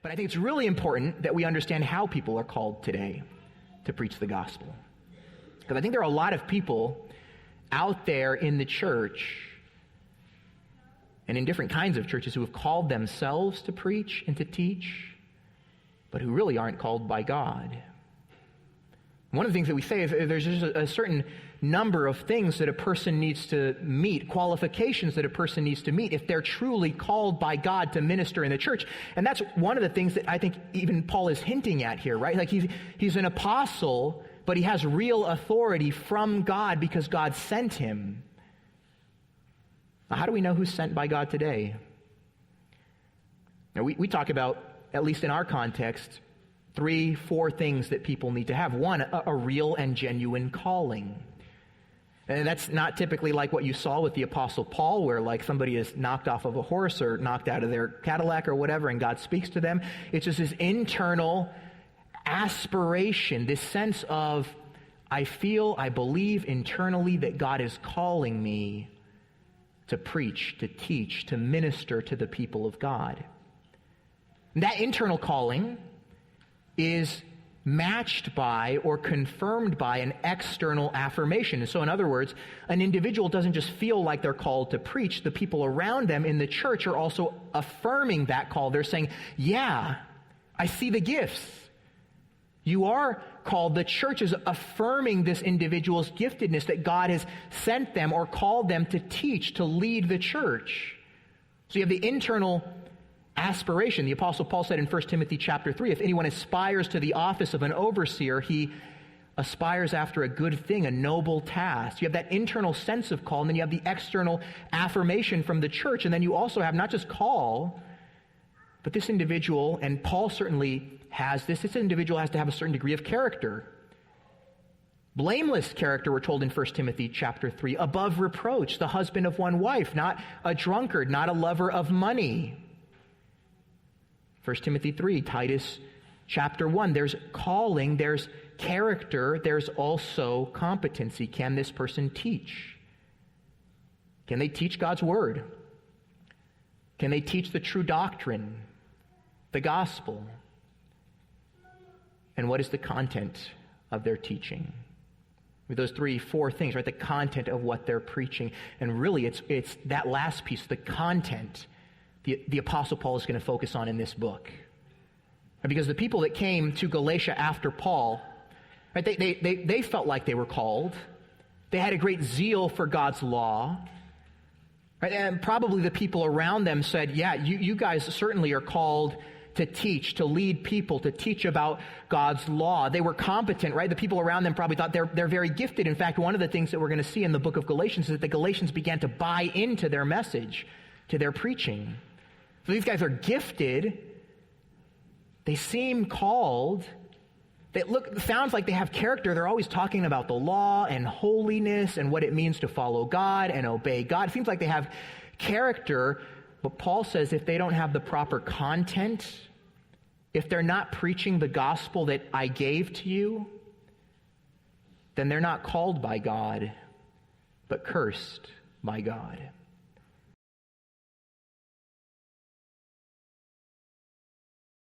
But I think it's really important that we understand how people are called today to preach the gospel. Because I think there are a lot of people out there in the church and in different kinds of churches who have called themselves to preach and to teach, but who really aren't called by God. One of the things that we say is there's just a certain number of things that a person needs to meet, qualifications that a person needs to meet if they're truly called by God to minister in the church. And that's one of the things that I think even Paul is hinting at here, right? Like he's an apostle, but he has real authority from God because God sent him. Now, how do we know who's sent by God today? Now, we talk about, at least in our context, 3-4 things that people need to have. One, a real and genuine calling. And that's not typically like what you saw with the Apostle Paul, where like somebody is knocked off of a horse or knocked out of their Cadillac or whatever, and God speaks to them. It's just this internal aspiration, this sense of, I feel, I believe internally that God is calling me to preach, to teach, to minister to the people of God. And that internal calling is matched by or confirmed by an external affirmation. And so in other words, an individual doesn't just feel like they're called to preach. The people around them in the church are also affirming that call. They're saying, yeah, I see the gifts. You are called. The church is affirming this individual's giftedness, that God has sent them or called them to teach, to lead the church. So you have the internal aspiration. The Apostle Paul said in 1 Timothy chapter 3, if anyone aspires to the office of an overseer, he aspires after a good thing, a noble task. You have that internal sense of call, and then you have the external affirmation from the church, and then you also have not just call, but this individual, and Paul certainly has this individual has to have a certain degree of character. Blameless character, we're told in 1 Timothy chapter 3, above reproach, the husband of one wife, not a drunkard, not a lover of money. 1 Timothy 3, Titus chapter 1, there's calling, there's character, there's also competency. Can this person teach? Can they teach God's word? Can they teach the true doctrine, the gospel? And what is the content of their teaching? With those 3-4 things, right? The content of what they're preaching. And really, it's that last piece, the content, the Apostle Paul is going to focus on in this book. Because the people that came to Galatia after Paul, right, they felt like they were called. They had a great zeal for God's law. Right? And probably the people around them said, yeah, you guys certainly are called to teach, to lead people, to teach about God's law. They were competent, right? The people around them probably thought they're very gifted. In fact, one of the things that we're going to see in the book of Galatians is that the Galatians began to buy into their message, to their preaching. So these guys are gifted. They seem called. Sounds like they have character. They're always talking about the law and holiness and what it means to follow God and obey God. It seems like they have character, but Paul says if they don't have the proper content, if they're not preaching the gospel that I gave to you, then they're not called by God, but cursed by God.